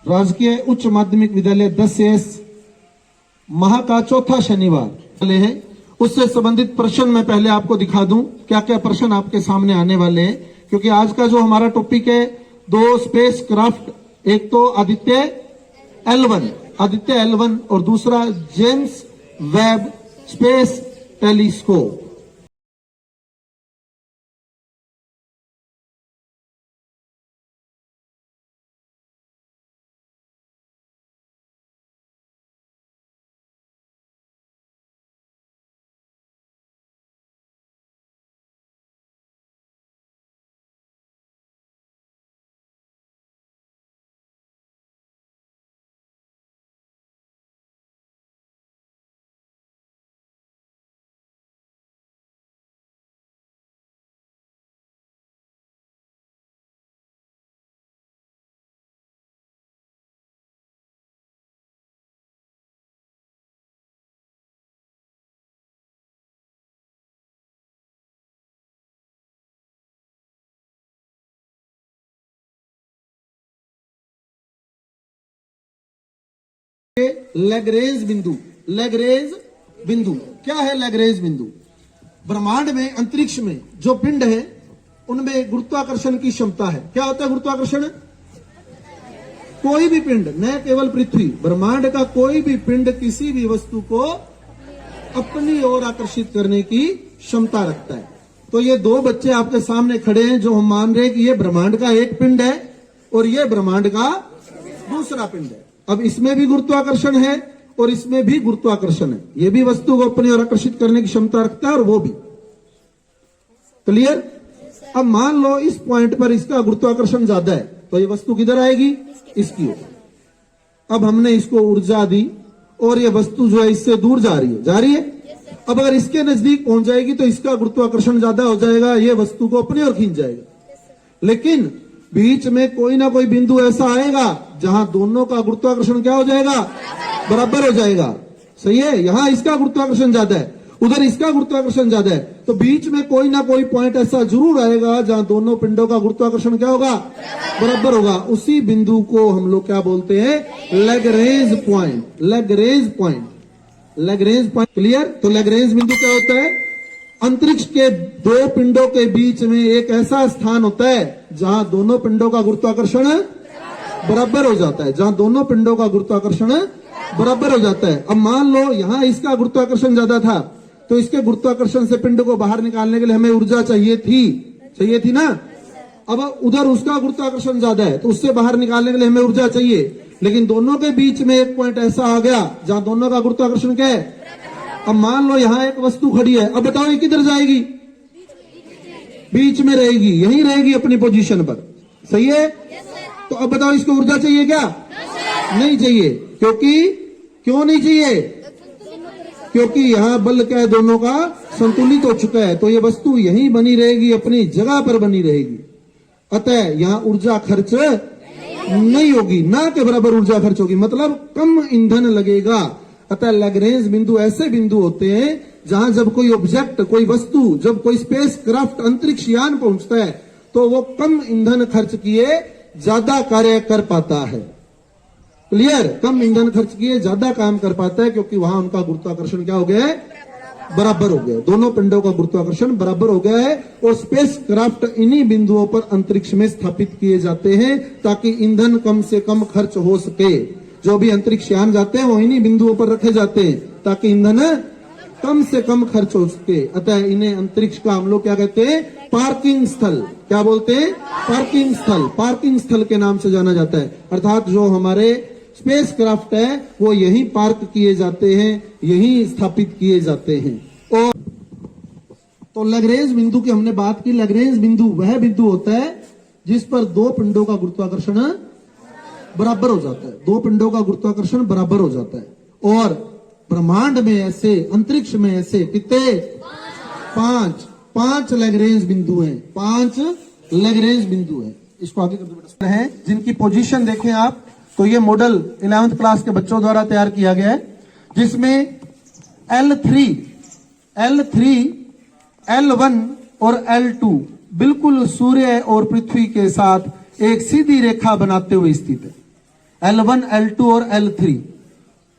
राजकीय उच्च माध्यमिक विद्यालय 10 माह का चौथा शनिवार वाले हैं। उससे संबंधित प्रश्न मैं पहले आपको दिखा दूं क्या क्या प्रश्न आपके सामने आने वाले हैं, क्योंकि आज का जो हमारा टॉपिक है 2 स्पेस क्राफ्ट, एक तो आदित्य L1 और दूसरा James Webb space telescope. Lagrange बिंदु क्या है? लैग्रेंज बिंदु ब्रह्मांड में, अंतरिक्ष में जो पिंड है उनमें गुरुत्वाकर्षण की क्षमता है। क्या होता है गुरुत्वाकर्षण? कोई भी पिंड, न केवल पृथ्वी, ब्रह्मांड का कोई भी पिंड किसी भी वस्तु को अपनी ओर आकर्षित करने की क्षमता रखता है। तो ये 2 बच्चे आपके सामने खड़े हैं जो हम मान रहे हैं कि ये ब्रह्मांड का एक पिंड है और ये ब्रह्मांड का दूसरा पिंड है। अब इसमें भी गुरुत्वाकर्षण है और इसमें भी गुरुत्वाकर्षण है। ये भी वस्तु को अपनी ओर आकर्षित करने की क्षमता रखता है और वो भी। क्लियर? अब मान लो इस पॉइंट पर इसका गुरुत्वाकर्षण ज्यादा है तो ये वस्तु किधर आएगी? इसकी ओर। अब हमने इसको ऊर्जा दी और ये वस्तु जो है इससे दूर जा रही है। अब अगर इसके नजदीक पहुंच जाएगी तो इसका गुरुत्वाकर्षण ज्यादा हो जाएगा, ये वस्तु को अपनी ओर खींच जाएगा। लेकिन बीच में कोई ना कोई बिंदु ऐसा आएगा जहां दोनों का गुरुत्वाकर्षण क्या हो जाएगा? बराबर हो जाएगा। सही है? यहां इसका गुरुत्वाकर्षण ज्यादा है, उधर इसका गुरुत्वाकर्षण ज्यादा है, तो बीच में कोई ना कोई पॉइंट ऐसा जरूर आएगा जहां दोनों पिंडों का गुरुत्वाकर्षण क्या होगा? बराबर होगा। उसी बिंदु को हम लोग क्या बोलते हैं? Lagrange point. क्लियर? तो लैग्रेंज बिंदु क्या होता है? अंतरिक्ष के 2 पिंडों के बीच में एक ऐसा स्थान होता है जहां दोनों पिंडों का गुरुत्वाकर्षण बराबर हो जाता है, बराबर हो जाता है। अब मान लो यहां इसका गुरुत्वाकर्षण ज्यादा था तो इसके गुरुत्वाकर्षण से पिंड को बाहर निकालने के लिए हमें ऊर्जा चाहिए थी ना। अब उधर उसका गुरुत्वाकर्षण ज्यादा है तो उससे बाहर निकालने के लिए हमें ऊर्जा चाहिए, लेकिन दोनों के बीच में एक पॉइंट ऐसा आ गया जहां दोनों का गुरुत्वाकर्षण क्या है? अब मान लो यहां एक वस्तु खड़ी है, अब बताओ ये किधर जाएगी? बीच में रहेगी, यहीं रहेगी अपनी पोजीशन पर। सही है? तो अब बताओ इसको ऊर्जा चाहिए क्या? नहीं चाहिए। क्यों नहीं चाहिए? क्योंकि यहां बल क्या है? दोनों का संतुलित हो चुका है, तो ये वस्तु यहीं बनी रहेगी, अपनी जगह पर बनी रहेगी। अतः यहां ऊर्जा खर्च नहीं होगी, ना के बराबर ऊर्जा खर्च होगी, मतलब कम ईंधन लगेगा। अतः लैग्रेंज बिंदु ऐसे बिंदु होते हैं जहां जब कोई ऑब्जेक्ट, कोई वस्तु, जब कोई स्पेस क्राफ्ट, अंतरिक्ष यान पहुंचता है तो वो कम ईंधन खर्च किए ज्यादा कार्य कर पाता है। क्लियर? कम ईंधन खर्च किए ज्यादा काम कर पाता है, क्योंकि वहां उनका गुरुत्वाकर्षण क्या हो गया है? बराबर हो गया। दोनों पिंडों का गुरुत्वाकर्षण बराबर हो गया है और स्पेस क्राफ्ट इन्हीं बिंदुओं पर अंतरिक्ष में स्थापित किए जाते हैं ताकि ईंधन कम से कम खर्च हो सके। जो भी अंतरिक्ष यान जाते हैं वो इन्हीं बिंदुओं पर रखे जाते हैं ताकि ईंधन कम से कम खर्च हो सके। अतः इन्हें अंतरिक्ष का हम लोग क्या कहते हैं? पार्किंग स्थल। क्या बोलते हैं? पार्किंग स्थल के नाम से जाना जाता है। अर्थात जो हमारे स्पेस क्राफ्ट है वो यहीं पार्क किए जाते हैं, यहीं स्थापित किए जाते हैं। और तो लैग्रेंज बिंदु की हमने बात की। लैग्रेंज बिंदु वह बिंदु होता है जिस पर 2 पिंडों का गुरुत्वाकर्षण बराबर हो जाता है, 2 पिंडों का गुरुत्वाकर्षण बराबर हो जाता है। और ब्रह्मांड में ऐसे, अंतरिक्ष में ऐसे कितने? 5 लैग्रेंज बिंदु हैं। 5 लैग्रेंज बिंदु हैं। इसको आगे करते हैं, जिनकी पोजीशन देखें आप तो ये मॉडल 11th क्लास के बच्चों द्वारा तैयार किया गया है, जिसमें L3, L1 और L2 बिल्कुल सूर्य और पृथ्वी के साथ एक सीधी रेखा बनाते हुए स्थित है। L1, L2 और L3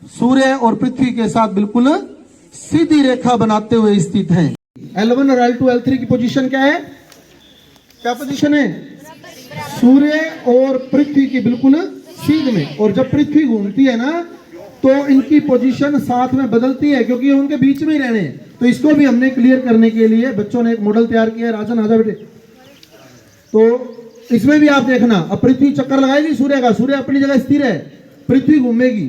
सूर्य और पृथ्वी के साथ बिल्कुल सीधी रेखा बनाते हुए स्थित हैं। L1 और L2, L3 की पोजीशन क्या है? क्या पोजीशन है? सूर्य और पृथ्वी की बिल्कुल सीध में, और जब पृथ्वी घूमती है ना तो इनकी पोजीशन साथ में बदलती है, क्योंकि उनके बीच में ही रहने हैं। तो इसको भी हमने क्लियर करने के लिए बच्चों ने एक मॉडल तैयार किया है। राजन आजा बेटे। तो इसमें भी आप देखना, अब पृथ्वी चक्कर लगाएगी सूर्य का, सूर्य अपनी जगह स्थिर है, पृथ्वी घूमेगी,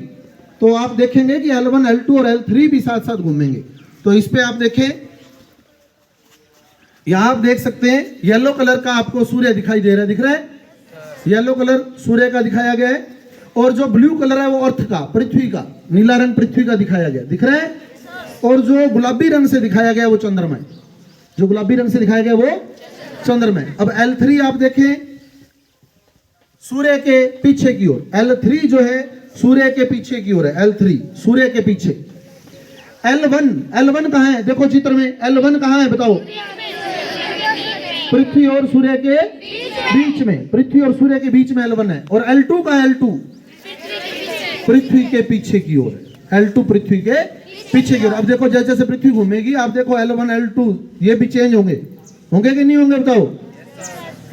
तो आप देखेंगे कि L1, L2 और L3 भी साथ साथ घूमेंगे। तो इस पे आप देखें, यहां आप देख सकते हैं येलो कलर का आपको सूर्य दिखाई दे रहा है, दिख रहा है? येलो कलर सूर्य का दिखाया गया है, और जो ब्लू कलर है वो अर्थ का, पृथ्वी का, नीला रंग पृथ्वी का दिखाया गया, दिख रहा है? और जो गुलाबी रंग से दिखाया गया वो चंद्रमा है, जो गुलाबी रंग से दिखाया गया वो चंद्रमा है। अब L3 आप देखें सूर्य के पीछे की ओर, L3 जो है सूर्य के पीछे की ओर है, L3 सूर्य के पीछे। L1 कहां है? देखो चित्र में L1 कहां है बताओ? पृथ्वी और सूर्य के बीच में, पृथ्वी और सूर्य के बीच में L1 है। और L2 कहां है? L2 पृथ्वी के पीछे की ओर है, L2 पृथ्वी के पीछे की ओर। अब देखो जैसे जैसे पृथ्वी घूमेगी, आप देखो L1, L2 ये भी चेंज होंगे, होंगे कि नहीं होंगे बताओ?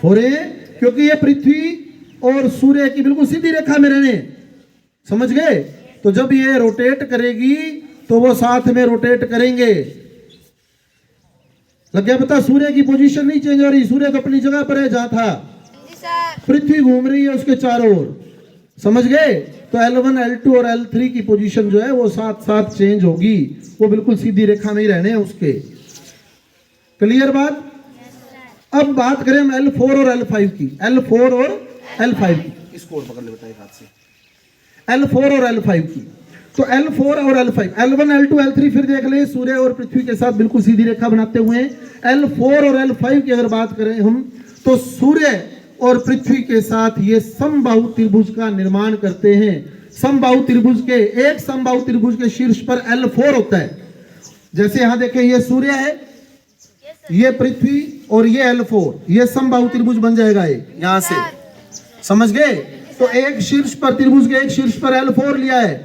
हो रहे हैं, क्योंकि ये पृथ्वी और सूर्य की बिल्कुल सीधी रेखा में रहने, समझ गए? तो जब ये रोटेट करेगी तो वो साथ में रोटेट करेंगे। लग गया पता? सूर्य की पोजीशन नहीं चेंज हो रही, सूर्य तो अपनी जगह पर है जहां था, पृथ्वी घूम रही है उसके चारों ओर, समझ गए? तो L1, L2 और L3 की पोजीशन जो है वो साथ साथ चेंज होगी, वो बिल्कुल सीधी रेखा में ही रहने हैं उसके। क्लियर बात? अब बात करें हम L4 और L5 की, L4 और L5 की, इसको पकड़ ले बेटा एक हाथ से, L4 और L5 की। तो L4 और L5, L1, L2, L3 फिर देख ले, सूर्य और पृथ्वी के साथ बिल्कुल सीधी रेखा बनाते हुए। L4 और L5 की अगर बात करें हम, तो सूर्य और पृथ्वी के साथ ये समबाहु त्रिभुज का निर्माण करते हैं। समबाहु त्रिभुज के, एक समबाहु त्रिभुज के शीर्ष पर L4 होता है। जैसे यहां देखें, ये सूर्य है, ये पृथ्वी और ये L4, ये समबाहु त्रिभुज बन जाएगा ये यहां से, समझ गए? तो एक शीर्ष पर त्रिभुज के एक शीर्ष पर L4 लिया है,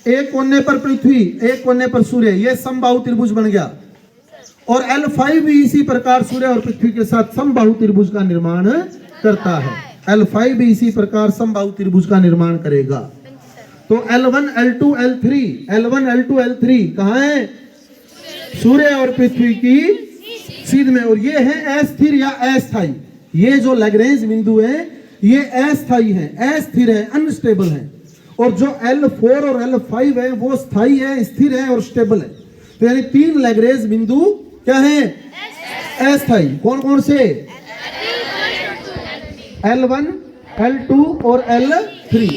एक कोने पर पृथ्वी, एक कोने पर सूर्य, ये समबाहु त्रिभुज बन गया। और L5 भी इसी प्रकार सूर्य और पृथ्वी के साथ समबाहु त्रिभुज का निर्माण करता है। L5 भी इसी प्रकार समबाहु त्रिभुज का निर्माण करेगा। तो L1, L2, L3, L1, L2, L3 कहां है? सूर्य और पृथ्वी की सीध में। और ये है अस्थिर या अस्थायी, ये जो लैग्रेंज बिंदु है ये अस्थायी है, अस्थिर है, अनस्टेबल है। और जो L4 और L5 है वो स्थायी है, स्थिर है और स्टेबल है। तो यानी तीन लैग्रेंज बिंदु क्या है? अस्थायी। कौन कौन से? L1, L2 और L3।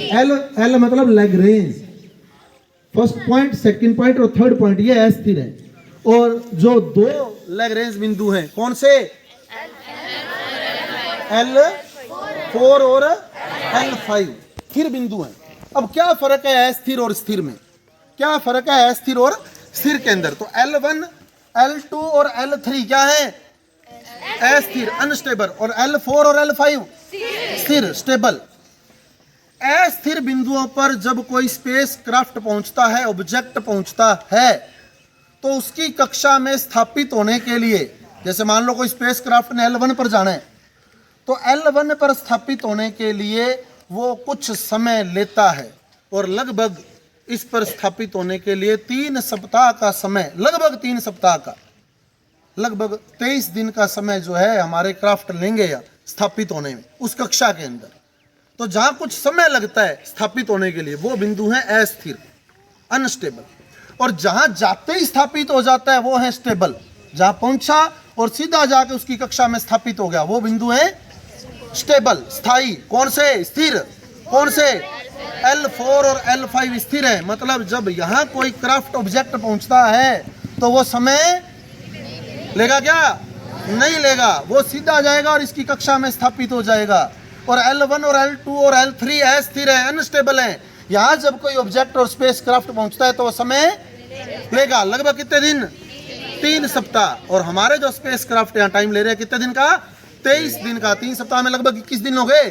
L मतलब Lagrange, first point, second point और थर्ड पॉइंट, ये अस्थिर है। और जो दो लैग्रेंज बिंदु हैं, कौन से? L4 और L5 स्थिर बिंदु हैं। अब क्या फर्क है अस्थिर और स्थिर में? क्या फर्क है अस्थिर और स्थिर के अंदर? तो L1, L2 और L3 क्या है? अस्थिर, अनस्टेबल। और L4 और L5 स्थिर, स्टेबल। अस्थिर बिंदुओं पर जब कोई स्पेस क्राफ्ट पहुंचता है, ऑब्जेक्ट पहुंचता है, तो उसकी कक्षा में स्थापित होने के लिए, जैसे मान लो कोई स्पेस क्राफ्ट ने L1 पर जाना है, तो L1 पर स्थापित होने के लिए वो कुछ समय लेता है। और लगभग इस पर स्थापित होने के लिए 3 सप्ताह का समय, लगभग 3 सप्ताह का, लगभग 23 दिन का समय जो है हमारे क्राफ्ट लेंगे या स्थापित होने में उस कक्षा के अंदर। तो जहां कुछ समय लगता है स्थापित होने के लिए, वो बिंदु है अस्थिर, अनस्टेबल। और जहां जाते ही स्थापित हो जाता है वो है स्टेबल, जहां पहुंचा और सीधा जाके उसकी कक्षा में स्थापित हो गया, वो बिंदु है स्टेबल, स्थायी। कौन से? स्थिर। कौन से? L4 और L5 स्थिर है। मतलब जब यहां कोई क्राफ्ट ऑब्जेक्ट पहुंचता है तो वो समय लेगा क्या? नहीं लेगा, वो सीधा जाएगा और इसकी कक्षा में स्थापित हो जाएगा। और L1 और L2 और L3 अस्थिर है, अनस्टेबल है। यहां जब कोई ऑब्जेक्ट और स्पेस क्राफ्ट पहुंचता है तो वो समय लेगा, लगभग कितने दिन? 3 सप्ताह। और हमारे जो स्पेस क्राफ्ट यहाँ टाइम ले रहे हैं कितने दिन का? 23 दिन का। 3 सप्ताह में लगभग 21 दिन हो गए,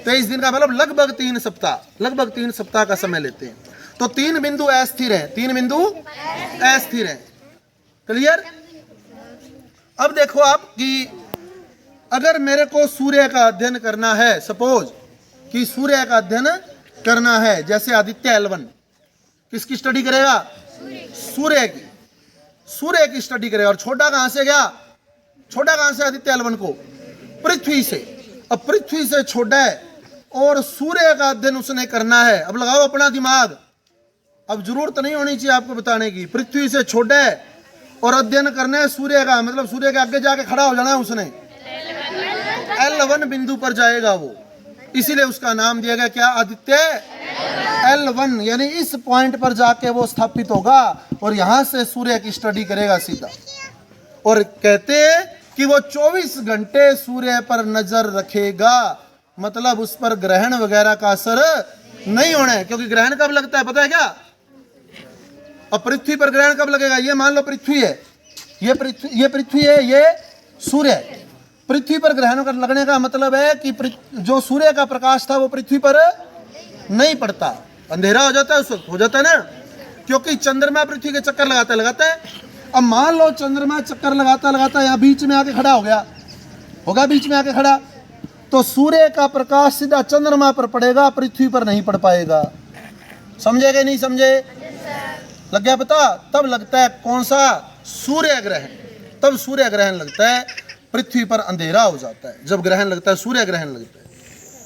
23 दिन का मतलब लगभग 3 सप्ताह, लगभग 3 सप्ताह का समय लेते हैं। तो 3 बिंदु अस्थिर है, 3 बिंदु अस्थिर है। क्लियर? अब देखो आप कि अगर मेरे को सूर्य का अध्ययन करना है, सपोज कि सूर्य का अध्ययन करना है, जैसे आदित्य L1 किसकी स्टडी करेगा? सूर्य की, सूर्य की स्टडी करेगा। और छोटा कहां से गया? छोटा कहां से आदित्य L1 को? पृथ्वी से। अब पृथ्वी से छोटा है और सूर्य का अध्ययन उसने करना है। अब लगाओ अपना दिमाग, अब जरूरत नहीं होनी चाहिए आपको बताने की। पृथ्वी से छोटा है और अध्ययन करना है सूर्य का, मतलब सूर्य के आगे जाके खड़ा हो जाना है उसने। L1 बिंदु पर जाएगा वो, इसीलिए उसका नाम दिया गया क्या? आदित्य L1। यानी इस पॉइंट पर जाके वो स्थापित होगा और यहां से सूर्य की स्टडी करेगा सीधा। और कहते हैं कि वो 24 घंटे सूर्य पर नजर रखेगा, मतलब उस पर ग्रहण वगैरह का असर नहीं होना है। क्योंकि ग्रहण कब लगता है पता है क्या? अब पृथ्वी पर ग्रहण कब लगेगा? ये मान लो पृथ्वी है, ये पृथ्वी है, ये सूर्य है। पृथ्वी पर ग्रहण लगने का मतलब है कि जो सूर्य का प्रकाश था वो पृथ्वी पर नहीं पड़ता, अंधेरा हो जाता है उस वक्त, हो जाता है ना, क्योंकि चंद्रमा पृथ्वी के चक्कर लगाता है। अब मान लो चंद्रमा चक्कर लगाता यहाँ बीच में आके खड़ा हो गया, होगा बीच में आके खड़ा, तो सूर्य का प्रकाश सीधा चंद्रमा पर पड़ेगा, पृथ्वी पर नहीं पड़ पाएगा। समझे कि नहीं समझे? लग गया पता? तब लगता है कौन सा? सूर्य ग्रहण। तब सूर्य ग्रहण लगता है, पृथ्वी पर अंधेरा हो जाता है जब ग्रहण लगता है, सूर्य ग्रहण लगता है।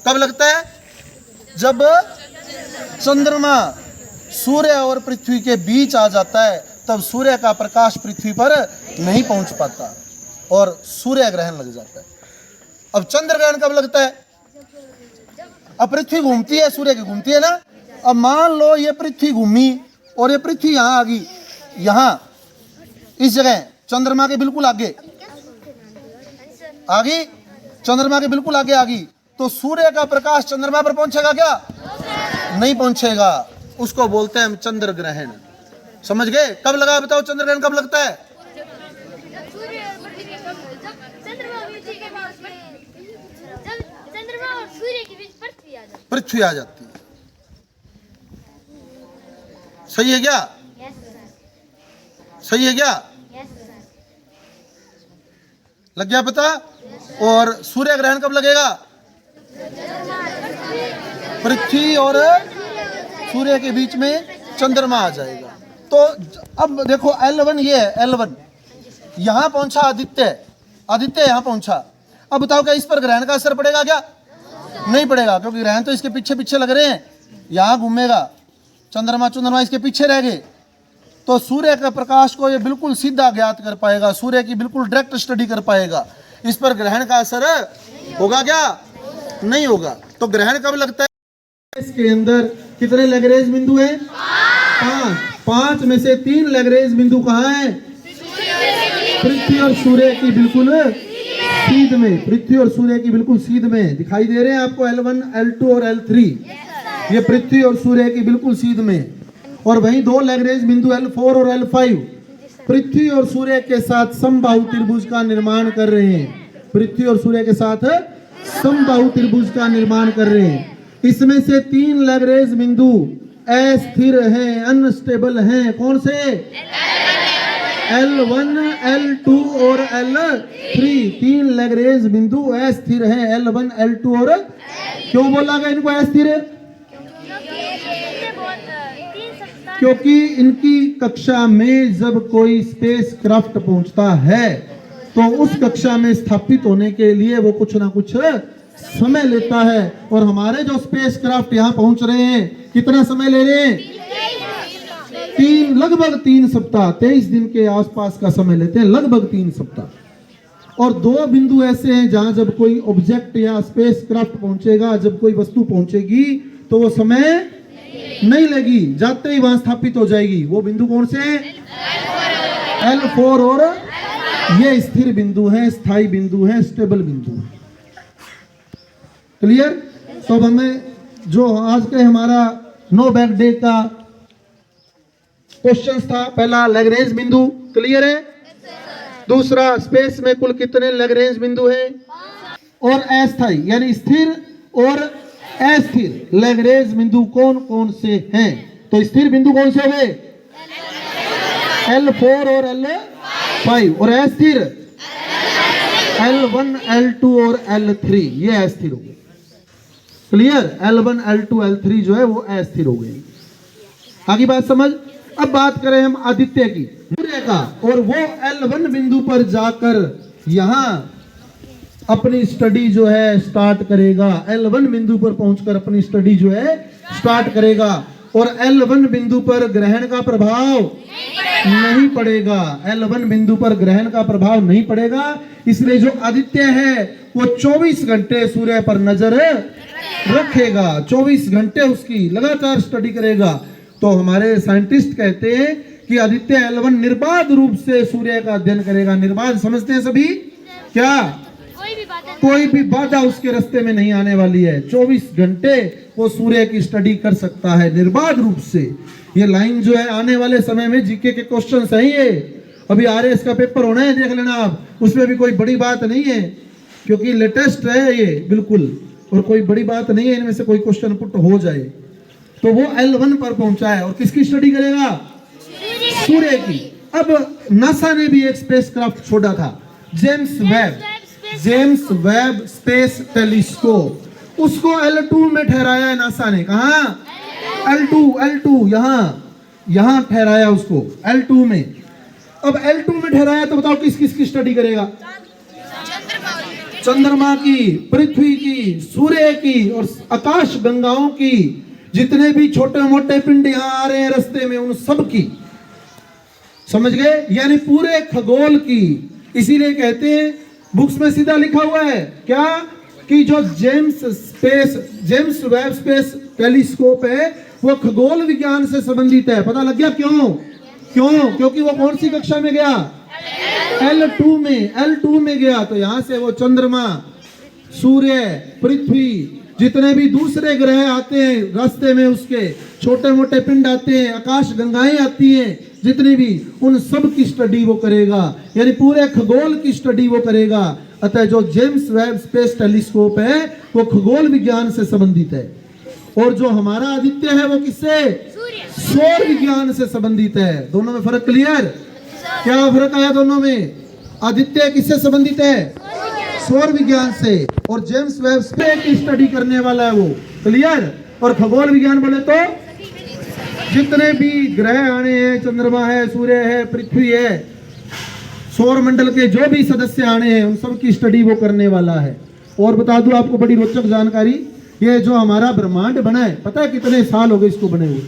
कब लगता है? जब चंद्रमा सूर्य और पृथ्वी के बीच आ जाता है, तब सूर्य का प्रकाश पृथ्वी पर नहीं पहुंच पाता और सूर्य ग्रहण लग जाता है। अब चंद्र ग्रहण कब लगता है? अब पृथ्वी घूमती है, सूर्य की घूमती है ना। अब मान लो ये पृथ्वी घूमी और ये पृथ्वी यहाँ आ गई, यहाँ इस जगह चंद्रमा के बिल्कुल आगे आ गई, चंद्रमा के बिल्कुल आगे आ गई, तो सूर्य का प्रकाश चंद्रमा पर पहुंचेगा क्या? नहीं पहुंचेगा। उसको बोलते हैं हम चंद्र ग्रहण। समझ गए? कब लगा बताओ? चंद्र ग्रहण कब लगता है? पृथ्वी आ जाती है। सही है क्या? सही है क्या? लग गया पता? और सूर्य ग्रहण कब लगेगा? पृथ्वी और सूर्य के बीच में चंद्रमा आ जाएगा। तो अब देखो L1 ये है, L1 यहां पहुंचा, आदित्य यहां पहुंचा। अब बताओ क्या इस पर ग्रहण का असर पड़ेगा क्या? नहीं पड़ेगा, क्योंकि ग्रहण तो इसके पीछे पीछे लग रहे हैं, यहां घूमेगा, चंद्रमा इसके पीछे रह गए, तो सूर्य के प्रकाश को ये बिल्कुल सीधा ज्ञात कर पाएगा, सूर्य की बिल्कुल डायरेक्ट स्टडी कर पाएगा। इस पर ग्रहण का असर होगा क्या? नहीं होगा। तो ग्रहण कब लगता है? इसके अंदर कितने लैग्रेंज बिंदु हैं? 5 में से 3 लैग्रेंज बिंदु कहाँ हैं? पृथ्वी और सूर्य की बिल्कुल सीध में, पृथ्वी और सूर्य की बिल्कुल सीध में दिखाई दे रहे हैं आपको L1, L2 और L3। ये पृथ्वी और सूर्य की बिल्कुल सीध में। और वहीं 2 लैग्रेंज बिंदु L4 और L5 पृथ्वी और सूर्य के साथ समबाहु त्रिभुज का निर्माण कर रहे हैं। पृथ्वी और सूर्य के साथ समबाहु त्रिभुज का निर्माण कर रहे हैं। इसमें से 3 लैग्रेंज बिंदु अस्थिर हैं, अनस्टेबल हैं। कौन से? L1, L2 और L3। 3 लैग्रेंज बिंदु अस्थिर हैं, L1, L2 और क्यों बोला गया इनको अस्थिर? क्योंकि इनकी कक्षा में जब कोई स्पेसक्राफ्ट पहुंचता है तो उस कक्षा में स्थापित होने के लिए वो कुछ ना कुछ समय लेता है। और हमारे जो स्पेसक्राफ्ट यहाँ पहुंच रहे हैं, कितना समय ले रहे हैं? लगभग 3 सप्ताह, 23 दिन के आसपास का समय लेते हैं, लगभग 3 सप्ताह। और 2 बिंदु ऐसे हैं जहां जब कोई ऑब्जेक्ट या स्पेसक्राफ्ट पहुंचेगा, जब कोई वस्तु पहुंचेगी तो वो समय नहीं लगी, जाते ही वहां स्थापित हो जाएगी। वो बिंदु कौन से हैं? L4 और ये स्थिर बिंदु हैं, स्थायी बिंदु हैं, स्टेबल बिंदु हैं। क्लियर? तो हमें जो आज के हमारा नो बैक डे का क्वेश्चन था, पहला लैग्रेंज बिंदु, क्लियर है? दूसरा स्पेस में कुल कितने लैग्रेंज बिंदु हैं? और अस्थायी यानी स्थिर और अस्थिर लैग्रेंज बिंदु कौन कौन से हैं? तो स्थिर बिंदु कौन से हो गए? L4 और L5, और अस्थिर L1 L2 और L3, ये अस्थिर हो गए। क्लियर? L1 L2 L3 जो है वो अस्थिर हो गए। आगे बात समझ। अब बात करें हम आदित्य की, सूर्य का, और वो L1 बिंदु पर जाकर यहां अपनी स्टडी जो है स्टार्ट करेगा। L1 बिंदु पर पहुंचकर अपनी स्टडी जो है स्टार्ट करेगा, और L1 बिंदु पर ग्रहण का प्रभाव नहीं पड़ेगा। L1 बिंदु पर ग्रहण का प्रभाव नहीं पड़ेगा, इसलिए जो आदित्य है वो 24 घंटे सूर्य पर नजर रखेगा, 24 घंटे उसकी लगातार स्टडी करेगा। तो हमारे साइंटिस्ट कहते हैं कि आदित्य L1 निर्बाध रूप से सूर्य का अध्ययन करेगा। निर्बाध समझते हैं सभी? क्या? कोई भी बाधा उसके रास्ते में नहीं आने वाली है। 24 घंटे वो सूर्य की स्टडी कर सकता है निर्बाध रूप से। ये लाइन जो है आने वाले समय में जीके के क्वेश्चन है। ये अभी आरएस का पेपर होना है, देख लेना आप, उसमें भी कोई बड़ी बात नहीं है, क्योंकि लेटेस्ट है ये बिल्कुल, और कोई बड़ी बात नहीं है इनमें से कोई क्वेश्चन पुट हो जाए। तो वो L1 पर पहुंचा है, और किसकी स्टडी करेगा? सूर्य की। अब नासा ने भी एक स्पेसक्राफ्ट छोड़ा था, जेम्स वेब स्पेस टेलीस्कोप। उसको L2 में ठहराया है नासा ने। कहा? L2 यहां ठहराया उसको L2 में। अब L2 में ठहराया तो बताओ किस किस की स्टडी करेगा? चंद्रमा की, पृथ्वी की, सूर्य की, और आकाश गंगाओं की। जितने भी छोटे मोटे पिंड यहां आ रहे हैं रास्ते में, उन सब की। समझ गए? यानी पूरे खगोल की। इसीलिए कहते हैं बुक्स में सीधा लिखा हुआ है क्या, कि जो जेम्स वेब स्पेस टेलीस्कोप है वो खगोल विज्ञान से संबंधित है। पता लग गया क्यों? क्योंकि वो कौन सी कक्षा में गया? L2 में गया। तो यहां से वो चंद्रमा, सूर्य, पृथ्वी, जितने भी दूसरे ग्रह आते हैं रास्ते में, उसके छोटे मोटे पिंड आते हैं, आकाश गंगाएं आती हैं, जितनी भी, उन सब की स्टडी वो करेगा। यानी पूरे खगोल की स्टडी वो करेगा। अतः जो जेम्स वेब स्पेस टेलीस्कोप है वो खगोल विज्ञान से संबंधित है, और जो हमारा आदित्य है वो किससे? सौर विज्ञान से संबंधित है। दोनों में फर्क क्लियर? क्या फर्क आया दोनों में? आदित्य किससे संबंधित है? सौर विज्ञान से। और जेम्स वेब स्पेस की स्टडी करने वाला है वो। क्लियर? और खगोल विज्ञान बोले तो जितने भी ग्रह आने हैं, चंद्रमा है, सूर्य है, पृथ्वी है, सौर मंडल के जो भी सदस्य आने हैं, उन सब की स्टडी वो करने वाला है। और बता दूं आपको बड़ी रोचक जानकारी, ये जो हमारा ब्रह्मांड बना है, पता है कितने साल हो गए इसको बने हुए?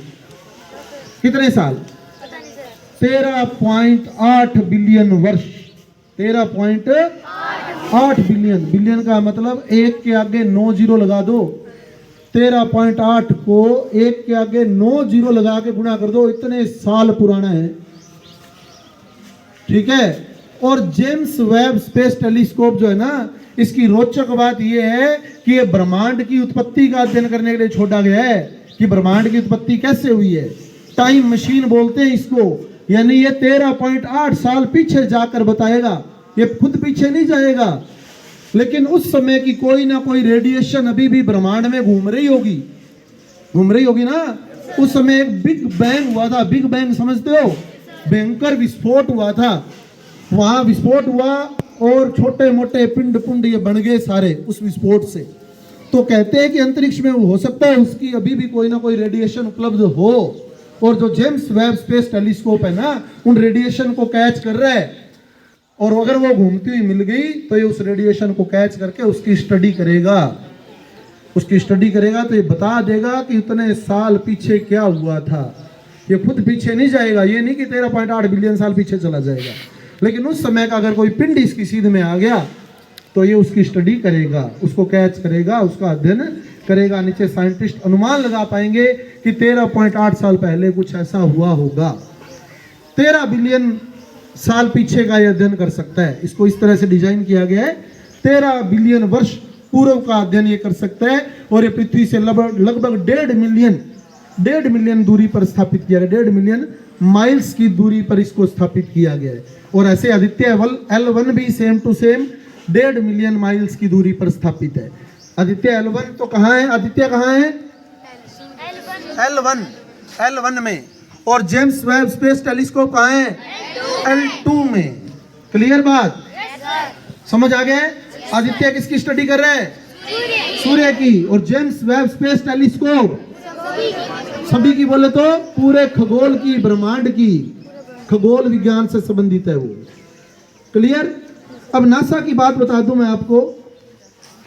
कितने साल? 13.8 बिलियन वर्ष। 13.8 बिलियन। बिलियन का मतलब 1 के आगे 9 जीरो लगा दो। 13.8 को 1 के आगे 9 जीरो लगा के गुणा कर दो, इतने साल पुराना है। ठीक है? और जेम्स वेब स्पेस टेलीस्कोप जो है ना, इसकी रोचक बात यह है कि ये ब्रह्मांड की उत्पत्ति का अध्ययन करने के लिए छोड़ा गया है, कि ब्रह्मांड की उत्पत्ति कैसे हुई है। टाइम मशीन बोलते हैं इसको। यानी ये 13.8 साल पीछे जाकर बताएगा। ये खुद पीछे नहीं जाएगा, लेकिन उस समय की कोई ना कोई रेडिएशन अभी भी ब्रह्मांड में घूम रही होगी ना। उस समय एक बिग बैंग हुआ था। बिग बैंग समझते हो? भयंकर विस्फोट हुआ था। वहां विस्फोट हुआ और छोटे मोटे पिंड पुंड ये बन गए सारे उस विस्फोट से। तो कहते हैं कि अंतरिक्ष में हो सकता है उसकी अभी भी कोई ना कोई रेडिएशन उपलब्ध हो, और जो जेम्स वेब स्पेस टेलीस्कोप है ना, उन रेडिएशन को कैच कर रहा है। और अगर वो घूमती हुई मिल गई तो ये उस रेडिएशन को कैच करके उसकी स्टडी करेगा। तो ये बता देगा कि इतने साल पीछे क्या हुआ था। ये खुद पीछे नहीं जाएगा। ये नहीं कि 13.8 बिलियन साल पीछे चला जाएगा, लेकिन उस समय का अगर कोई पिंड इसकी सीध में आ गया तो ये उसकी स्टडी करेगा, उसको कैच करेगा, उसका अध्ययन करेगा। नीचे साइंटिस्ट अनुमान लगा पाएंगे कि 13.8 साल पहले कुछ ऐसा हुआ होगा। 13 बिलियन साल पीछे का यह अध्ययन कर सकता है। इसको इस तरह से डिजाइन किया गया है, 13 बिलियन वर्ष पूर्व का अध्ययन ये कर सकता है। और ये पृथ्वी से लगभग 1.5 मिलियन दूरी पर स्थापित किया गया। 1.5 मिलियन माइल्स की दूरी पर इसको स्थापित किया गया है। और ऐसे आदित्य L1 भी same to same 1.5 million miles की दूरी पर स्थापित है। आदित्य L1 तो कहाँ है, आदित्य कहाँ है, L1 में। और जेम्स वेब स्पेस टेलीस्कोप कहाँ है, L2 में। क्लियर बात, समझ आ गया? आदित्य किसकी स्टडी कर रहे हैं, सूर्य की। और जेम्स वेब स्पेस टेलीस्कोप सभी की बोले तो पूरे खगोल की, ब्रह्मांड की, खगोल विज्ञान से संबंधित है वो। क्लियर। अब नासा की बात बता दूं मैं आपको।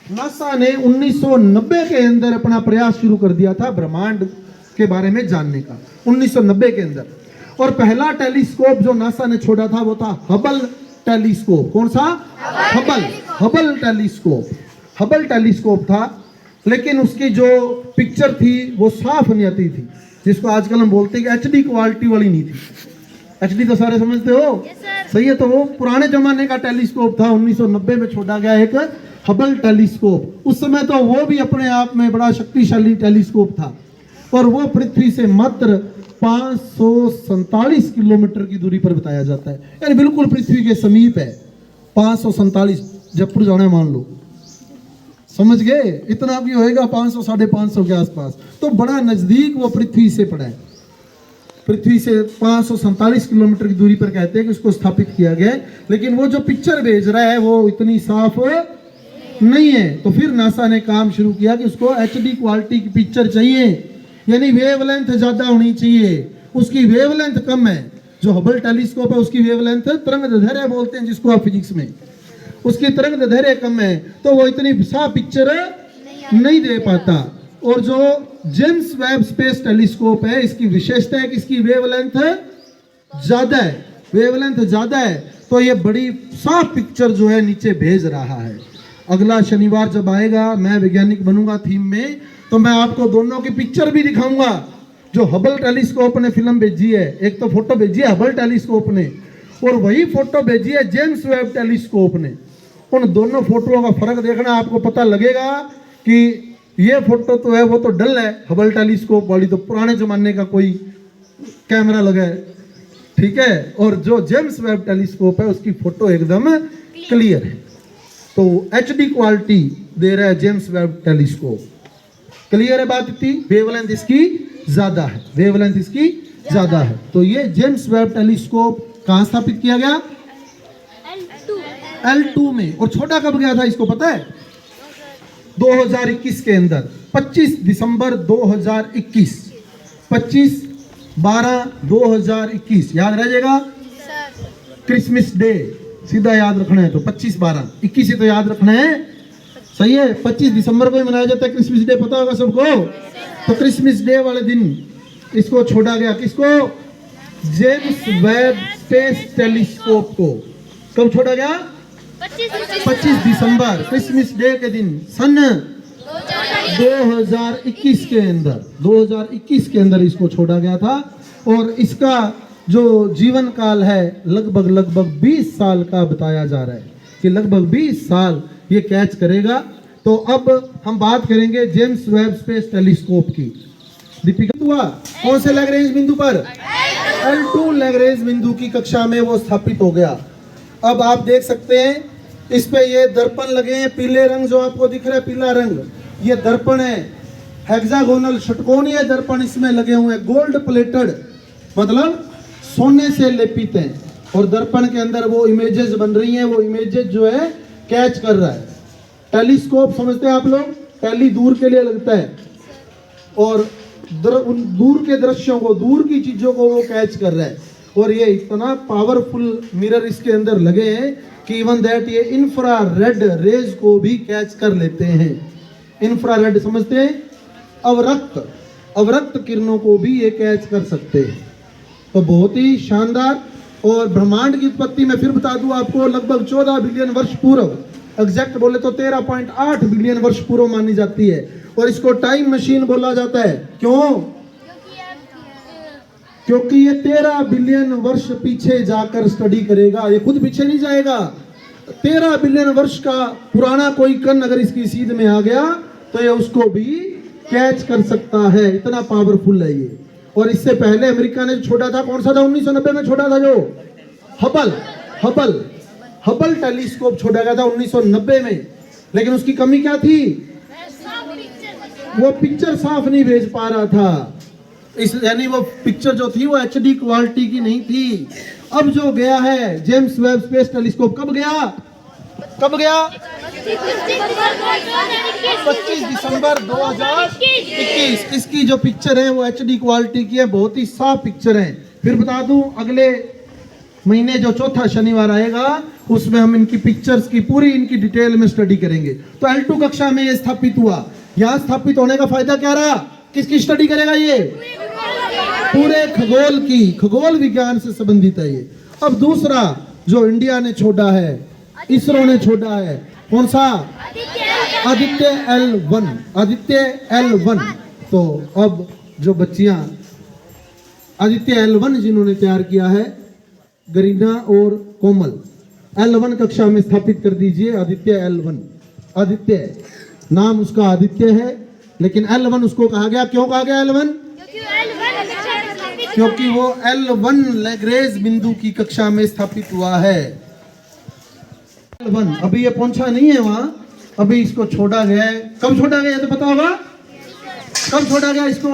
नासा ने 1990 के अंदर अपना प्रयास शुरू कर दिया था ब्रह्मांड के बारे में जानने का, 1990 के अंदर। और पहला टेलीस्कोप जो नासा ने छोड़ा था वो था हबल टेलीस्कोप। कौन सा, हबल टेलीस्कोप। हबल टेलीस्कोप था, लेकिन उसकी जो पिक्चर थी वो साफ नहीं आती थी, जिसको आजकल हम बोलते हैं कि HD क्वालिटी वाली नहीं थी। HD तो सारे समझते हो, सही है। तो वो पुराने जमाने का टेलीस्कोप था, 1990 में छोड़ा गया एक हबल टेलीस्कोप। उस समय तो वो भी अपने आप में बड़ा शक्तिशाली टेलीस्कोप था, और वो पृथ्वी से मात्र 547 किलोमीटर की दूरी पर बताया जाता है, यानी बिल्कुल पृथ्वी के समीप है। 547, जयपुर जाना है मान लो, समझ गए, इतना भी होएगा 500 550 के आसपास, तो बड़ा नजदीक वो पृथ्वी से पड़ा है। पृथ्वी से 547 किलोमीटर की दूरी पर कहते हैं कि उसको स्थापित किया गया है, लेकिन वो जो पिक्चर भेज रहा है वो इतनी साफ नहीं है। तो फिर नासा ने काम शुरू किया कि उसको HD क्वालिटी की पिक्चर चाहिए, यानी वेवलेंथ ज्यादा होनी चाहिए। उसकी वेवलेंथ कम है। जो हबल टेलीस्कोप है उसकी वेवलेंथ तरंगदैर्घ्य बोलते हैं जिसको आप फिजिक्स में, उसकी तरंगदैर्घ्य कम है, तो वो इतनी साफ पिक्चर नहीं दे पाता। और जो जेम्स वेब स्पेस टेलीस्कोप है, इसकी विशेषता है कि इसकी वेवलेंथ ज्यादा है, वेवलेंथ ज्यादा है, तो ये बड़ी साफ पिक्चर जो है नीचे भेज रहा है। अगला शनिवार जब आएगा, मैं वैज्ञानिक बनूंगा थीम में, तो मैं आपको दोनों की पिक्चर भी दिखाऊंगा। जो हबल टेलीस्कोप ने फिल्म भेजी है, एक तो फोटो भेजी है हबल टेलीस्कोप ने, और वही फोटो भेजी है जेम्स वेब टेलीस्कोप ने। उन दोनों फोटोओं का फर्क देखना, आपको पता लगेगा कि ये फोटो तो है वो तो डल है, हबल टेलीस्कोप वाली तो पुराने जमाने का कोई कैमरा लगा है, ठीक है। और जो जेम्स वेब टेलीस्कोप है उसकी फोटो एकदम क्लियर है। तो HD क्वालिटी दे रहा है जेम्स वेब टेलीस्कोप। क्लियर है बात इतनी, वेवलेंथ इसकी ज्यादा है, वेवलेंथ इसकी ज्यादा है। तो ये जेम्स वेब टेलीस्कोप कहां स्थापित किया गया, L2 में। और छोटा कब गया था इसको पता है, 2021 के अंदर, 25 दिसंबर 2021, 25/12/2021, याद रह जाएगा, क्रिसमस डे सीधा याद रखना है। तो 25/12/21 ही तो याद रखना है, सही है। 25 दिसंबर को ही मनाया जाता है क्रिसमस डे, पता होगा सबको। तो क्रिसमस डे वाले दिन इसको छोड़ा गया, किसको, जेम्स वेब स्पेस टेलीस्कोप को। कब छोड़ा गया, 25 दिसंबर, क्रिसमस डे के दिन, सन 2021 के अंदर, 2021 के अंदर इसको छोड़ा गया था। और इसका जो जीवन काल है लगभग 20 साल का बताया जा रहा है, कि लगभग 20 साल ये कैच करेगा। तो अब हम बात करेंगे जेम्स वेब स्पेस टेलीस्कोप की। दीपिका हुआ कौन से लैग्रेंज बिंदु पर, L2 लैग्रेंज बिंदु की कक्षा में वो स्थापित हो गया। अब आप देख सकते हैं इस पे ये दर्पण लगे हैं, पीले रंग जो आपको दिख रहा है, पीला रंग, ये दर्पण है। हेक्सागोनल षटकोणीय दर्पण इसमें लगे हुए हैं, गोल्ड प्लेटेड, मतलब सोने से लेपित हैं। और दर्पण के अंदर वो इमेजेस बन रही हैं, वो इमेजेस जो है कैच कर रहा है। टेलीस्कोप समझते हैं आप लोग, टेली दूर के लिए लगता है, और दूर के दृश्यों को, दूर की चीजों को वो कैच कर रहा है। और ये इतना पावरफुल मिरर इसके अंदर लगे हैं कि इवन दैट ये इंफ्रारेड रेज को भी कैच कर लेते हैं। इंफ्रारेड समझते हैं, अवरक्त किरणों को भी ये कैच कर सकते हैं। तो बहुत ही शानदार। और ब्रह्मांड की उत्पत्ति में फिर बता दूं आपको, लगभग 14 बिलियन वर्ष पूर्व, एग्जैक्ट बोले तो 13.8 बिलियन वर्ष पूर्व मानी जाती है। और इसको टाइम मशीन बोला जाता है। क्यों, क्योंकि ये 13 बिलियन वर्ष पीछे जाकर स्टडी करेगा, ये खुद पीछे नहीं जाएगा। 13 बिलियन वर्ष का पुराना कोई कण अगर इसकी सीध में आ गया तो ये उसको भी कैच कर सकता है, इतना पावरफुल है ये। और इससे पहले अमेरिका ने छोड़ा था, कौन सा था, 1990 में छोड़ा था, जो हबल टेलीस्कोप छोड़ा गया था 1990 में। लेकिन उसकी कमी क्या थी, वो पिक्चर साफ नहीं भेज पा रहा था, इस यानी वो पिक्चर जो थी वो HD क्वालिटी की नहीं थी। अब जो गया है जेम्स वेब स्पेस टेलीस्कोप, कब गया? 25 दिसंबर 2021। इसकी जो पिक्चर है वो HD क्वालिटी की है, बहुत ही साफ पिक्चर है। फिर बता दूं, अगले महीने जो चौथा शनिवार आएगा उसमें हम इनकी पिक्चर्स की पूरी इनकी डिटेल में स्टडी करेंगे। तो L2 कक्षा में ये स्थापित हुआ। यहाँ स्थापित होने का फायदा क्या रहा? किसकी स्टडी करेगा ये? पूरे खगोल की, खगोल विज्ञान से संबंधित है ये। अब दूसरा जो इंडिया ने छोड़ा है, इसरो ने छोड़ा है, कौन सा? Aditya L1, Aditya L1। तो अब जो बच्चियां आदित्य L1 जिन्होंने तैयार किया है, गरीना और कोमल, L1 कक्षा में स्थापित कर दीजिए आदित्य L1। आदित्य नाम उसका आदित्य है, लेकिन L1 उसको कहा गया, क्यों कहा गया L1? क्योंकि वो L1 लैग्रेंज बिंदु की कक्षा में स्थापित हुआ है। L1 अभी ये पहुंचा नहीं है वहां, अभी इसको छोड़ा गया है। कब छोड़ा गया तो पता होगा? कब छोड़ा गया इसको?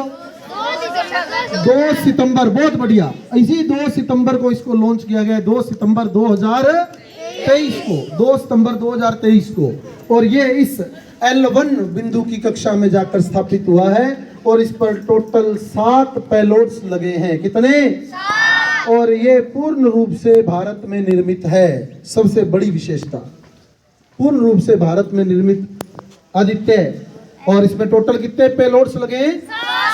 2 सितंबर। बहुत बढ़िया, इसी 2 सितंबर को इसको लॉन्च किया गया, 2 सितंबर 2023 को, 2 सितंबर 2023 को। और ये इस L1 बिंदु की कक्षा में जाकर स्थापित हुआ है और इस पर टोटल 7 पेलोड्स लगे हैं। कितने? 7। और ये पूर्ण रूप से भारत में निर्मित है। सबसे बड़ी विशेषता, पूर्ण रूप से भारत में निर्मित आदित्य। और इसमें टोटल कितने पेलोड्स लगे हैं?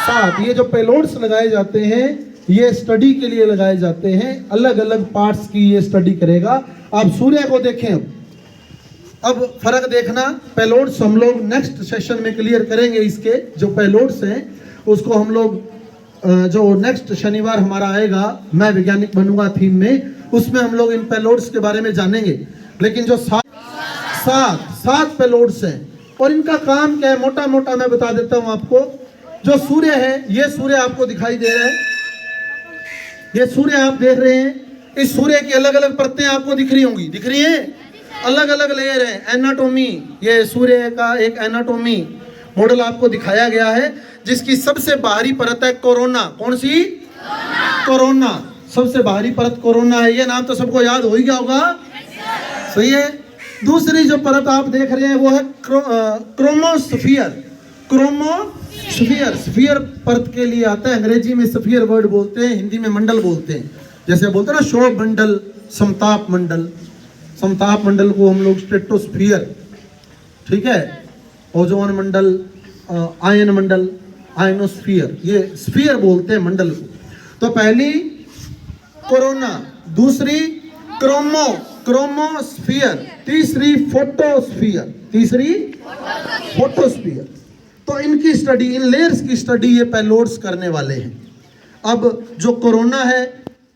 7। ये जो पेलोड्स लगाए जाते हैं ये स्टडी के लिए लगाए जाते हैं, अलग अलग पार्ट्स की ये स्टडी करेगा। आप सूर्य को देखें, अब फर्क देखना। पेलोड्स हम लोग नेक्स्ट सेशन में क्लियर करेंगे। इसके जो पेलोड्स हैं उसको हम लोग जो नेक्स्ट शनिवार हमारा आएगा, मैं वैज्ञानिक बनूंगा थीम में, उसमें हम लोग इन पेलोड्स के बारे में जानेंगे। लेकिन जो 7 पेलोड्स हैं और इनका काम क्या है, मोटा मोटा मैं बता देता हूं आपको। जो सूर्य है, ये सूर्य आपको दिखाई दे रहा है, ये सूर्य आप देख रहे हैं। इस सूर्य की अलग अलग परतें आपको दिख रही होंगी, दिख रही हैं? अलग अलग लेयर है। एनाटॉमी, ये सूर्य का एक एनाटॉमी मॉडल आपको दिखाया गया है, जिसकी सबसे बाहरी परत है कोरोना। कौन सी? कोरोना। सबसे बाहरी परत कोरोना है। ये नाम तो सबको याद हो ही गया होगा, सही है। दूसरी जो परत आप देख रहे हैं वो है क्रोमोस्फीयर। क्रोमोस्फीयर, स्फीयर परत के लिए आता है, अंग्रेजी में स्फीयर वर्ड बोलते हैं, हिंदी में मंडल बोलते हैं। जैसे बोलते हैं ना शोभ मंडल, समताप मंडल। समताप मंडल को हम लोग स्ट्रेटोस्फीयर, ठीक है, ओजोन मंडल, आयन मंडल, आयनोस्फीयर, ये स्फीयर बोलते हैं मंडल को। तो पहली कोरोना, दूसरी क्रोमोस्फीयर, तीसरी फोटोस्फीयर। तो इनकी स्टडी, इन लेयर्स की स्टडी ये पेलोड्स करने वाले हैं। अब जो कोरोना है,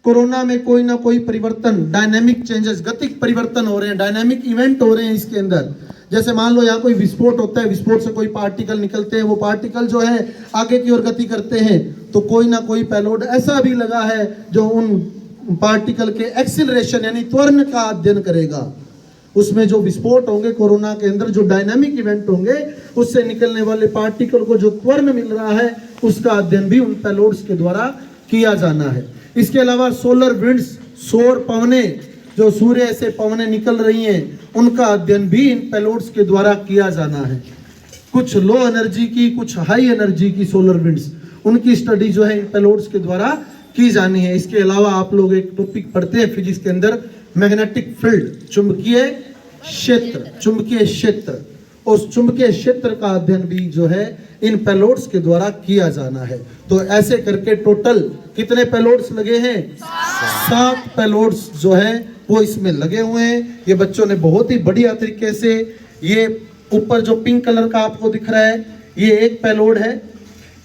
कोरोना में कोई ना कोई परिवर्तन, डायनेमिक चेंजेस, गतिक परिवर्तन हो रहे हैं, डायनेमिक इवेंट हो रहे हैं इसके अंदर। जैसे मान लो यहाँ कोई विस्फोट होता है, विस्फोट से कोई पार्टिकल निकलते हैं, वो पार्टिकल जो है आगे की ओर गति करते हैं। तो कोई ना कोई पेलोड ऐसा भी लगा है जो उन पार्टिकल के एक्सिलरेशन यानी त्वरण का अध्ययन करेगा। उसमें जो विस्फोट होंगे कोरोना के अंदर, जो डायनामिक इवेंट होंगे, उससे निकलने वाले पार्टिकल को जो त्वरण मिल रहा है उसका अध्ययन भी उन पेलोड्स के द्वारा किया जाना है। इसके अलावा सोलर विंड्स, सौर पवनें, जो सूर्य से पवनें निकल रही हैं, उनका अध्ययन भी इन पेलोड्स के द्वारा किया जाना है। कुछ लो एनर्जी की, कुछ हाई एनर्जी की सोलर विंड्स, उनकी स्टडी जो है इन पेलोड्स के द्वारा की जानी है। इसके अलावा आप लोग एक टॉपिक पढ़ते हैं फिजिक्स के अंदर, मैग्नेटिक फील्ड, चुंबकीय क्षेत्र, उस चुंबकीय क्षेत्र का अध्ययन भी जो है इन पेलोड्स के द्वारा किया जाना है। तो ऐसे करके टोटल कितने पेलोड्स लगे हैं? 7 पेलोड्स जो है वो इसमें लगे हुए हैं। ये बच्चों ने बहुत ही बढ़िया तरीके से, ये ऊपर जो पिंक कलर का आपको दिख रहा है ये एक पेलोड है,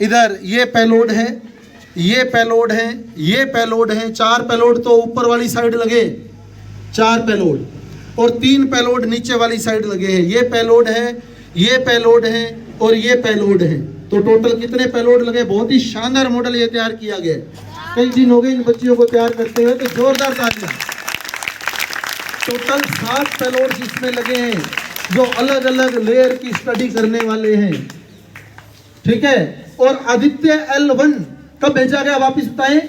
इधर ये पेलोड है, ये पेलोड है, ये पेलोड है। 4 पेलोड तो ऊपर वाली साइड लगे, 4 पेलोड, और 3 पेलोड नीचे वाली साइड लगे हैं। ये पेलोड है, ये पेलोड है और ये पेलोड है। तो टोटल कितने पेलोड लगे? बहुत ही शानदार मॉडल ये तैयार किया गया है। कई दिन हो गए इन बच्चियों को तैयार करते हुए, तो जोरदार तालियां। टोटल 7 पेलोड्स इसमें लगे हैं जो अलग अलग लेयर की स्टडी करने वाले हैं। ठीक है। और आदित्य L1 कब भेजा गया वापिस बताएं?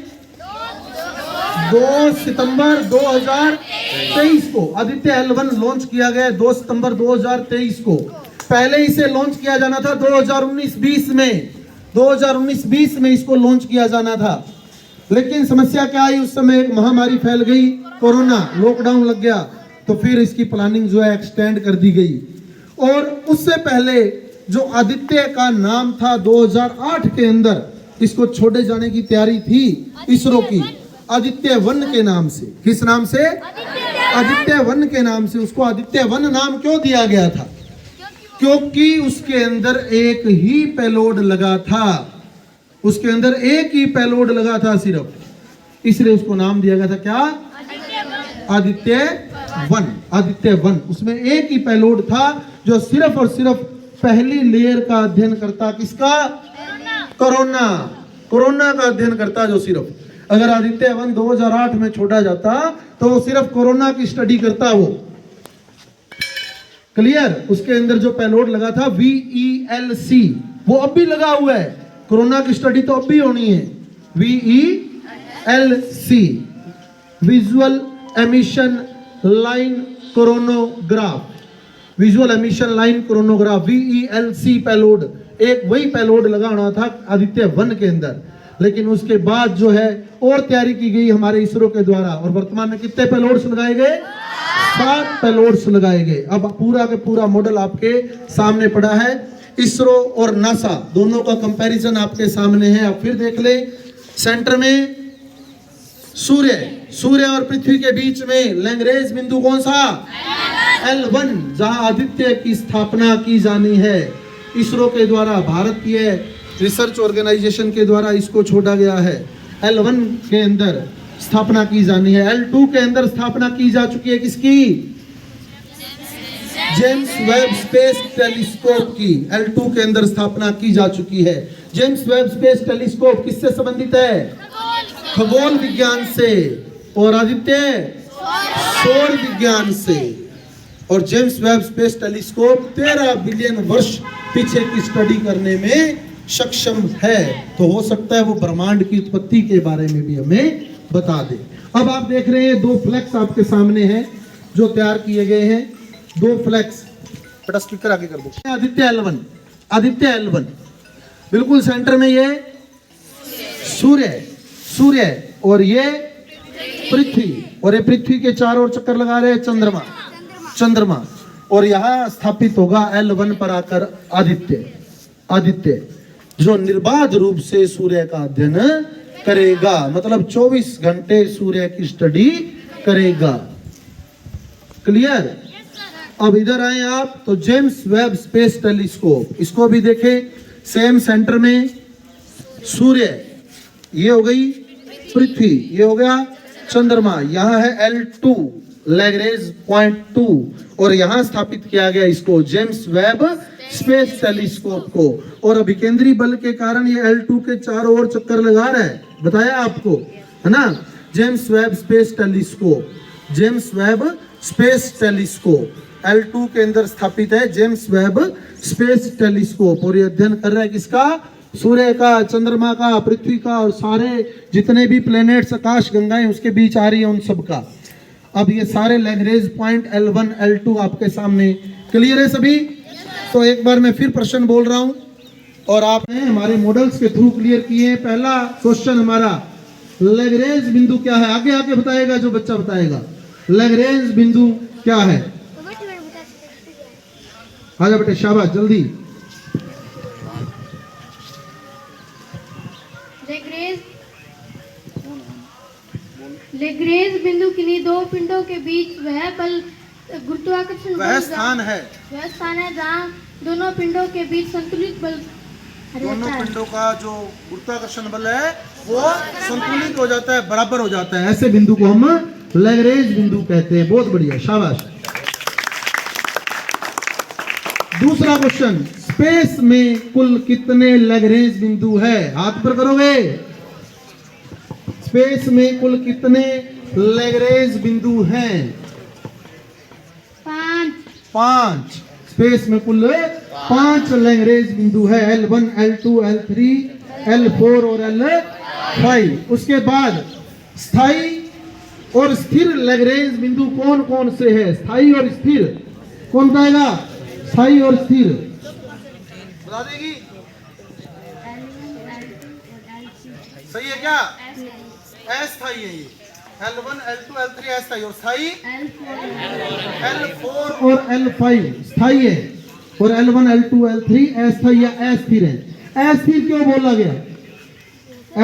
2 सितंबर 2023 को आदित्य L1 लॉन्च किया गया 2 सितंबर 2023 को। पहले इसे लॉन्च किया जाना था 2019-20 में, 2019-20 में इसको लॉन्च किया जाना था। लेकिन समस्या क्या आई, उस समय एक महामारी फैल गई, कोरोना, लॉकडाउन लग गया, तो फिर इसकी प्लानिंग जो है एक्सटेंड कर दी गई। और उससे पहले जो आदित्य का नाम था 2008 के अंदर इसको छोड़े जाने की तैयारी थी इसरो की, आदित्य 1 के नाम से। किस नाम से? आदित्य 1 के नाम से। उसको आदित्य 1 नाम क्यों दिया गया था? क्योंकि उसके अंदर एक ही पेलोड लगा था, उसके अंदर एक ही पेलोड लगा था सिर्फ, इसलिए उसको नाम दिया गया था क्या? आदित्य 1। आदित्य 1 उसमें एक ही पेलोड था जो सिर्फ और सिर्फ पहली लेयर का अध्ययन करता। किसका? कोरोना। कोरोना का अध्ययन करता जो सिर्फ। अगर आदित्य 1 2008 में छोड़ा जाता तो वो सिर्फ कोरोना की स्टडी करता वो। क्लियर? उसके अंदर जो पेलोड लगा था VELC वो अब भी लगा हुआ है। कोरोना की स्टडी तो अब भी होनी है। VELC visual emission line coronagraph, visual emission line coronagraph VELC payload, एक वही पेलोड लगाना था आदित्य 1 के अंदर। लेकिन उसके बाद जो है और तैयारी की गई हमारे इसरो के द्वारा, और वर्तमान में कितने पेलोड्स लगाए गए? 7 पेलोड्स लगाए गए। अब पूरा के पूरा मॉडल आपके सामने पड़ा है। इसरो और नासा दोनों का कंपैरिजन आपके सामने है। आप फिर देख ले, सेंटर में सूर्य और पृथ्वी के बीच में लैग्रेंज बिंदु कौन सा? L1, जहां आदित्य की स्थापना की जानी है इसरो के द्वारा, भारतीय रिसर्च ऑर्गेनाइजेशन के द्वारा इसको छोड़ा गया है। L1 के अंदर स्थापना की जानी है। L2 के अंदर स्थापना की जा चुकी है किसकी? जेम्स वेब स्पेस टेलीस्कोप की L2 के अंदर स्थापना की जा चुकी है। जेम्स वेब स्पेस टेलीस्कोप किससे संबंधित है? खगोल विज्ञान से। और आदित्य सौर विज्ञान से। और James Webb space telescope 13 billion वर्ष पीछे की स्टडी करने में सक्षम है। तो हो सकता है वो ब्रह्मांड की उत्पत्ति के बारे में भी हमें बता दे। अब आप देख रहे हैं 2 फ्लैक्स आपके सामने हैं जो तैयार किए गए हैं। 2 फ्लैक्स, बेटा स्पीकर आगे कर दो। आदित्य L1, आदित्य L1 बिल्कुल सेंटर में ये सूर्य और ये पृथ्वी, और ये पृथ्वी के चारों ओर चक्कर लगा रहे हैं चंद्रमा। और यहां स्थापित होगा L1 पर आकर आदित्य जो निर्बाध रूप से सूर्य का अध्ययन करेगा, मतलब 24 घंटे सूर्य की स्टडी करेगा। क्लियर? अब इधर आए आप तो जेम्स वेब स्पेस टेलीस्कोप, इसको भी देखें। सेम सेंटर में सूर्य, ये हो गई पृथ्वी, ये हो गया चंद्रमा। यहाँ है L2 लैग्रेंज पॉइंट 2, और यहाँ स्थापित किया गया इसको जेम्स वेब स्पेस टेलीस्कोप को। और अभिकेंद्री बल के कारण ये L2 के चारों ओर चक्कर लगा रहा है, बताया आपको, है ना? James Webb space telescope, James Webb space telescope L2 के अंदर स्थापित है जेम्स वेब स्पेस टेलीस्कोप। और ये अध्ययन कर रहा है किसका? सूर्य का, चंद्रमा का, पृथ्वी का, और सारे जितने भी प्लेनेट्स, आकाश गंगाएं उसके बीच आ रही है उन सब का। अब ये सारे लैग्रेंज पॉइंट L1 L2 आपके सामने क्लियर है सभी? तो एक बार मैं फिर प्रश्न बोल रहा हूं और आपने हमारे मॉडल्स के थ्रू क्लियर किए हैं। पहला क्वेश्चन हमारा, लैग्रेंज बिंदु क्या है? आगे आके बताएगा जो बच्चा बताएगा। लैग्रेंज बिंदु क्या है? आजा बेटे, शाबाश, जल्दी। लैग्रेंज बिंदु किन्हीं 2 पिंडों के बीच वह बल, गुरुत्वाकर्षण वह स्थान है जहाँ दोनों पिंडों के बीच संतुलित बल, दोनों पिंडों का जो गुरुत्वाकर्षण बल है वो संतुलित हो जाता है, बराबर हो जाता है। ऐसे बिंदु को हम लैग्रेंज बिंदु कहते हैं। बहुत बढ़िया, शाबाश। दूसरा क्वेश्चन, स्पेस में कुल कितने लैग्रेंज बिंदु है? हाथ पर करोगे। स्पेस में कुल कितने लैग्रेंज बिंदु हैं? 5। स्पेस में कुल 5 लैग्रेंज बिंदु है, L1, L2, L3, L4 और L5। उसके बाद स्थाई और स्थिर लैग्रेंज बिंदु कौन कौन से है? स्थाई और स्थिर कौन बताएगा? स्थाई और स्थिर बता देगी? सही है क्या? अस्थाई है ये। L1, L2, L3 अस्थाई और स्थाई L4 और L5 स्थाई है और L1, L2, L3 अस्थाई या अस्थिर है। अस्थिर क्यों बोला गया?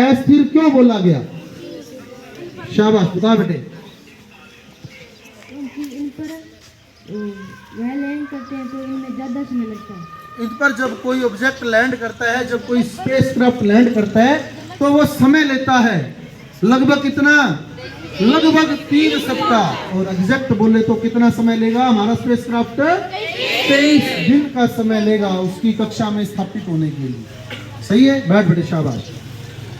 अस्थिर क्यों बोला गया? शाबाश, बता बेटे। क्योंकि इन पर वह लैंड करते हैं तो इनमें ज्यादा समय लगता है। इन पर जब कोई ऑब्जेक्ट लैंड करता है, जब कोई स्पेसक्राफ्ट लैंड करता है तो वो समय लेता है लगभग कितना? लगभग 3 सप्ताह। और एग्जैक्ट बोले तो कितना समय लेगा हमारा स्पेसक्राफ्ट? 23 दिन का समय लेगा उसकी कक्षा में स्थापित होने के लिए। सही है, बैठ बेटे, शाबाश।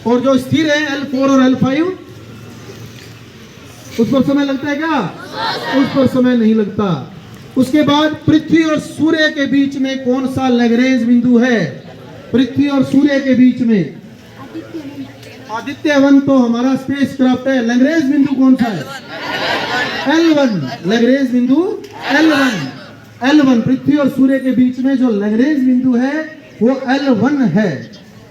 और जो स्थिर है L4 और L5 उस पर समय लगता है क्या? उस पर समय नहीं लगता। उसके बाद पृथ्वी और सूर्य के बीच में कौन सा लैग्रेंज बिंदु है? पृथ्वी और सूर्य के बीच में आदित्य 1 तो हमारा स्पेसक्राफ्ट है। लैग्रेंज बिंदु कौन सा है? L1। लैग्रेंज बिंदु L1 पृथ्वी और सूर्य के बीच में जो लैग्रेंज बिंदु है वो L1 है।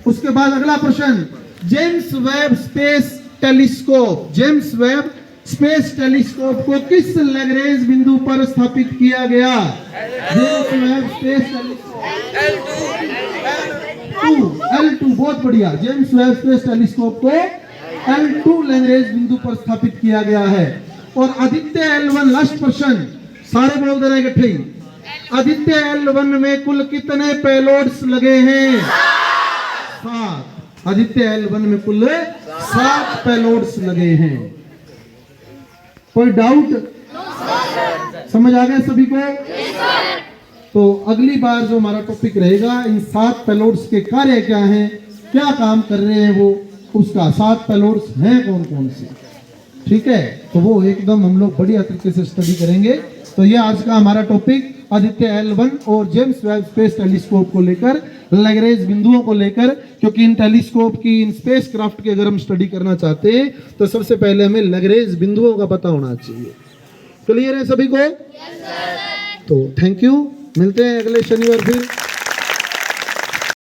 उसके बाद अगला प्रश्न, James Webb space telescope, James Webb space telescope को किस लैग्रेंज बिंदु पर स्थापित किया गया? James Webb space telescope L2, बहुत बढ़िया। जेम्स वेब स्पेस टेलीस्कोप को L2 लैग्रेंज बिंदु पर स्थापित किया गया है। और आदित्य L1, लास्ट प्रश्न, सारे बोल दे रहे इकट्ठे ही। आदित्य L1 में कुल कितने पेलोड्स लगे हैं? 7। आदित्य L1 में कुल 7 पेलोड्स लगे हैं। कोई डाउट? समझ आ गया सभी को? तो अगली बार जो हमारा टॉपिक रहेगा इन 7 पेलोड्स के कार्य क्या हैं, क्या काम कर रहे हैं वो, उसका 7 पेलोड्स हैं कौन कौन से, ठीक है? तो वो एकदम हम लोग बढ़िया तरीके से स्टडी करेंगे। तो ये आज का हमारा टॉपिक आदित्य L1 और जेम्स वेब स्पेस टेलीस्कोप को लेकर, लैग्रेंज बिंदुओं को लेकर, क्योंकि इन टेलीस्कोप की, इन स्पेस क्राफ्ट की अगर हम स्टडी करना चाहते हैं तो सबसे पहले हमें लैग्रेंज बिंदुओं का पता होना चाहिए। क्लियर है सभी को? तो थैंक यू, मिलते हैं अगले शनिवार फिर।